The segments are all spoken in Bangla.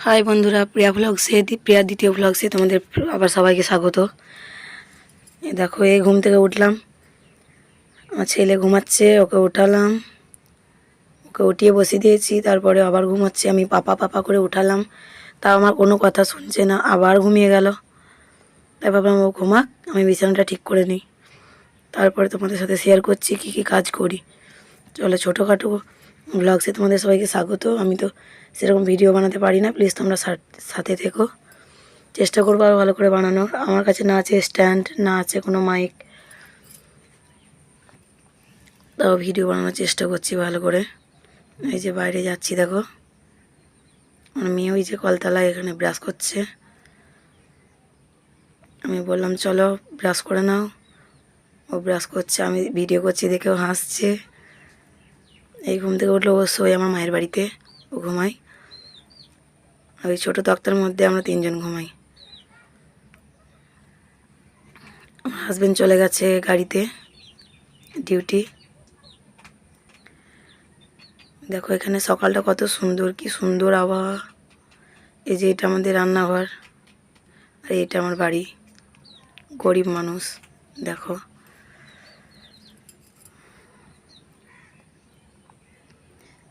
হাই বন্ধুরা, প্রিয়া দ্বিতীয় ব্লগসে তোমাদের আবার সবাইকে স্বাগত। দেখো, এই ঘুম থেকে উঠলাম, আমার ছেলে ঘুমাচ্ছে, ওকে উঠালাম, ওকে উঠিয়ে বসিয়ে দিয়েছি। তারপরে আবার ঘুমাচ্ছে, আমি পাপা পাপা করে উঠালাম, তাও আমার কোনো কথা শুনছে না, আবার ঘুমিয়ে গেল। তাই ভাবলাম ও ঘুমাক, আমি বিছানাটা ঠিক করে নিই, তারপরে তোমাদের সাথে শেয়ার করছি কী কী কাজ করি। চলো, ছোটোখাটো ব্লগসে তোমাদের সবাইকে স্বাগত। আমি তো সেরকম ভিডিও বানাতে পারি না, প্লিজ তোমরা সাথে থেকো। চেষ্টা করবো আরও ভালো করে বানানোর। আমার কাছে না আছে স্ট্যান্ড, না আছে কোনো মাইক, তাও ভিডিও বানানোর চেষ্টা করছি ভালো করে। এই যে বাইরে যাচ্ছি, দেখো আমার মেয়ে ওই যে কলতলায় এখানে ব্রাশ করছে। আমি বললাম চলো ব্রাশ করে নাও, ও ব্রাশ করছে, আমি ভিডিও করছি দেখেও হাসছে। এই ঘুম থেকে উঠলো, অবশ্যই আমার মায়ের বাড়িতে ও ঘুমায়। ওই ছোটো তক্তার মধ্যে আমরা তিনজন ঘুমাই। আমার হাজব্যান্ড চলে গেছে গাড়িতে ডিউটি। দেখো এখানে সকালটা কত সুন্দর, কি সুন্দর আবহাওয়া। এই যে এটা আমাদের রান্নাঘর, আর এটা আমার বাড়ি। গরিব মানুষ, দেখো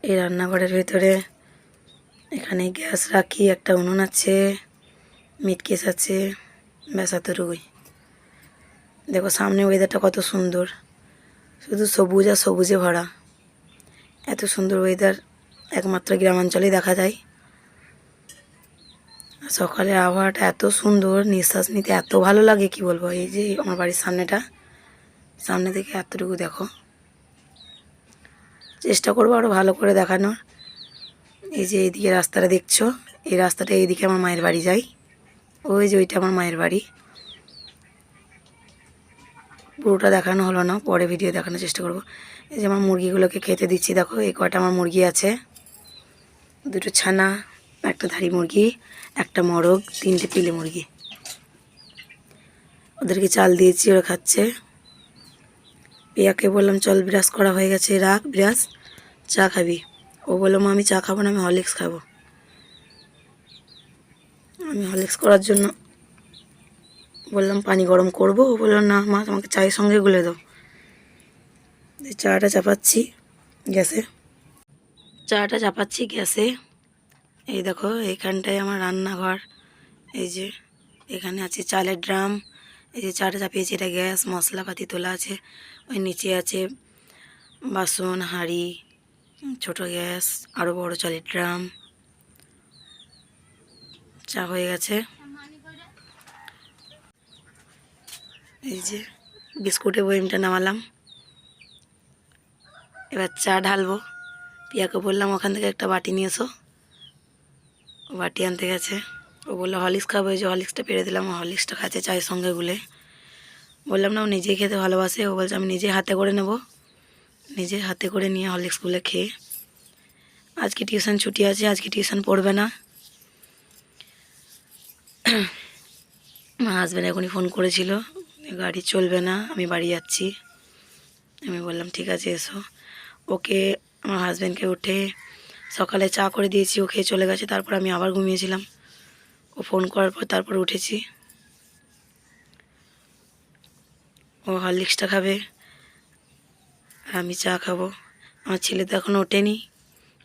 এই রান্নাঘরের ভেতরে এখানে গ্যাস রাখি, একটা উনুন আছে, মিটকেস আছে, ব্যাস এতটুকুই। দেখো সামনে ওয়েদারটা কত সুন্দর, শুধু সবুজ আর সবুজে ভরা। এত সুন্দর ওয়েদার একমাত্র গ্রামাঞ্চলেই দেখা যায়। সকালের আবহাওয়াটা এত সুন্দর, নিঃশ্বাস নিতে এত ভালো লাগে কি বলবো। এই যে আমার বাড়ির সামনে থেকে এতটুকু দেখো, চেষ্টা করবো আরও ভালো করে দেখানোর। এই যে এইদিকে রাস্তাটা দেখছো, এই রাস্তাটা এইদিকে আমার মায়ের বাড়ি যায়। ওই যে ওইটা আমার মায়ের বাড়ি। পুরোটা দেখানো হলো না, পরে ভিডিও দেখানোর চেষ্টা করব। এই যে আমার মুরগিগুলোকে খেতে দিচ্ছি, দেখো এই কটা আমার মুরগি আছে, দুটো ছানা, একটা ধাড়ি মুরগি, একটা মরগ, তিনটে পিলে মুরগি। ওদেরকে চাল দিয়েছি, ওরা খাচ্ছে। পিয়াকে বললাম চল ব্রাশ করা হয়ে গেছে, রাখ ব্রাশ, চা খাবি। ও বললো মা আমি চা খাবো না, আমি হরলিক্স খাবো। আমি হরলিক্স করার জন্য বললাম পানি গরম করবো, ও বললো না মা তোমাকে চায়ের সঙ্গে গুলে দাও। চাটা চাপাচ্ছি গ্যাসে। এই দেখো এইখানটায় আমার রান্নাঘর। এই যে এখানে আছে চালের ড্রাম, এই যে চাটা চাপিয়েছি, এটা গ্যাস, মশলাপাতি তোলা আছে। ওই নিচে আছে বাসন, হাঁড়ি, ছোটো গ্যাস, আরও বড় চালের ড্রাম। চা হয়ে গেছে। এই যে বিস্কুটের বয়মটা নামালাম, এবার চা ঢালবো। পিয়াকে বললাম ওখান থেকে একটা বাটি নিয়ে এসো, ও বাটি আনতে গেছে। ও বললো হরলিক্স খাবো, এই যে হরলিক্সটা পেরে দিলাম, ও হরলিক্সটা খাচ্ছে চায়ের সঙ্গে গুলে। বললাম না ও নিজেই খেতে ভালোবাসে, ও বলছে আমি নিজে হাতে করে নেব, নিজে হাতে করে নিয়ে হরলিক্স গুলে খেয়ে। আজকে টিউশন ছুটি আছে, আজকে টিউশন পড়বে না। আমার হাজব্যান্ড এখনই ফোন করেছিল, গাড়ি চলবে না, আমি বাড়ি যাচ্ছি। আমি বললাম ঠিক আছে এসো। ওকে, আমার হাজব্যান্ডকে উঠে সকালে চা করে দিয়েছি, ও খেয়ে চলে গেছে। তারপর আমি আবার ঘুমিয়েছিলাম, ও ফোন করার পর তারপর উঠেছি। ও হরলিক্সটা খাবে আর আমি চা খাবো। আমার ছেলে তো এখনও ওঠেনি,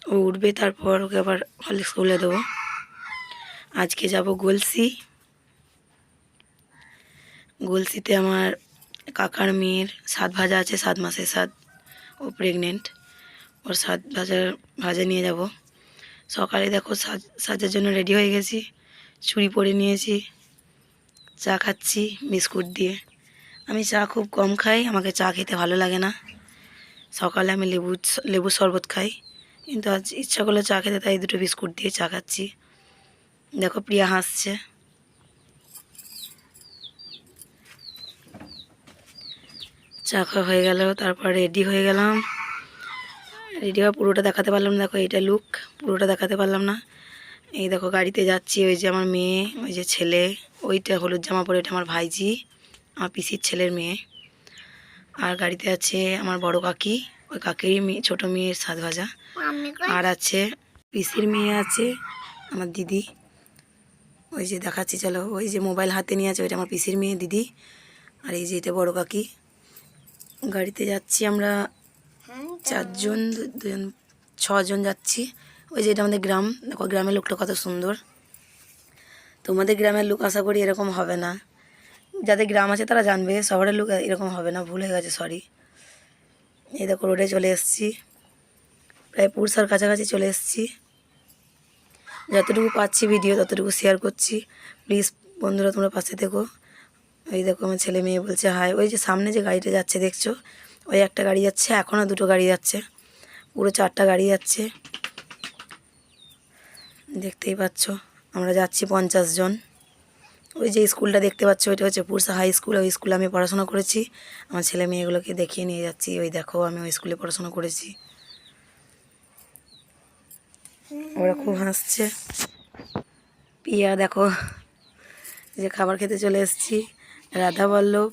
ও উঠবে, তারপর ওকে আবার হরলিক্স গুলে দেবো। আজকে যাব গলসিতে আমার কাকার মেয়ের সাত ভাজা আছে, 7 মাসের সাত, ও প্রেগনেন্ট, ওর সাত ভাজা নিয়ে যাব। সকালে দেখো সাজার জন্য রেডি হয়ে গেছি, চুড়ি পরে নিয়েছি, চা খাচ্ছি বিস্কুট দিয়ে। আমি চা খুব কম খাই, আমাকে চা খেতে ভালো লাগে না। সকালে আমি লেবুর শরবত খাই, কিন্তু আজ ইচ্ছা করলো চা খেতে, তাই দুটো বিস্কুট দিয়ে চা খাচ্ছি। দেখো প্রিয়া হাসছে। চা খাওয়া হয়ে গেল, তারপর রেডি হয়ে গেলাম। রেডি হওয়া পুরোটা দেখাতে পারলাম না, দেখো এইটা লুক, পুরোটা দেখাতে পারলাম না। এই দেখো গাড়িতে যাচ্ছি, ওই যে আমার মেয়ে, ওই যে ছেলে, ওইটা হলুদ জামা পরে, ওইটা আমার ভাইজি, আমার পিসির ছেলের মেয়ে। আর গাড়িতে আছে আমার বড় কাকি, ওই কাকিরই মেয়ে, ছোটো মেয়ের সাত ভাজা। আর আছে পিসির মেয়ে আছে, আমার দিদি, ওই যে দেখাচ্ছি চলো, ওই যে মোবাইল হাতে নিয়ে আছে ওইটা আমার পিসির মেয়ে দিদি, আর এই যে এটা বড় কাকি। গাড়িতে যাচ্ছি আমরা 4 জন, 2 জন, 6 জন যাচ্ছি। ওই যে এটা আমাদের গ্রাম, দেখো গ্রামের লোকটা কত সুন্দর। তোমাদের গ্রামের লোক আশা করি এরকম হবে না, যাদের গ্রাম আছে তারা জানবে, শহরের লোক এরকম হবে না, ভুল হয়ে গেছে, সরি। এই দেখো রোডে চলে এসেছি, প্রায় পুরসার কাছাকাছি চলে এসেছি। যতটুকু পাচ্ছি ভিডিও ততটুকু শেয়ার করছি, প্লিজ বন্ধুরা তোমরা পাশে থেকো। ওই দেখো আমার ছেলে মেয়ে বলছে হাই। ওই যে সামনে যে গাড়িটা যাচ্ছে দেখছো, ওই একটা গাড়ি যাচ্ছে, এখনও 2টো গাড়ি যাচ্ছে, পুরো 4টা গাড়ি যাচ্ছে, দেখতেই পাচ্ছ। আমরা যাচ্ছি 50 জন। ওই যে স্কুলটা দেখতে পাচ্ছ ওইটা হচ্ছে পুরসা হাই স্কুল, ওই স্কুলে আমি পড়াশোনা করেছি। আমার ছেলে মেয়েগুলোকে দেখিয়ে নিয়ে যাচ্ছি, ওই দেখো আমি ওই স্কুলে পড়াশোনা করেছি। ওরা খুব হাসছে। পিয়া দেখো যে খাবার খেতে চলে এসেছি, রাধাবল্লভ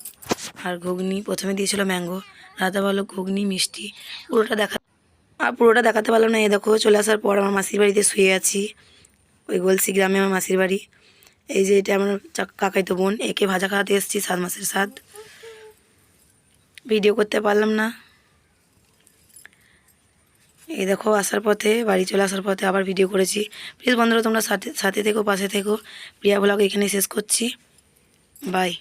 আর ঘুগনি, প্রথমে দিয়েছিল ম্যাঙ্গো, রাধাবল্লভ ঘুগনি মিষ্টি, পুরোটা দেখাতে পারলাম না। এই দেখো চলে আসার পর আমার মাসির বাড়িতে শুয়ে আছি, ওই গলসি গ্রামে আমার মাসির বাড়ি। এই যে এটা আমার কাকাইতো বোন, একে ভাজা খাওয়াতে এসেছি, 7 মাসের 7। ভিডিও করতে পারলাম না। এই দেখো আসার পথে, বাড়ি চলে আসার পথে আবার ভিডিও করেছি। প্লিজ বন্ধুরা তোমরা সাথে থেকো, পাশে থেকো। প্রিয়া ব্লগ এখানে শেষ করছি, বাই।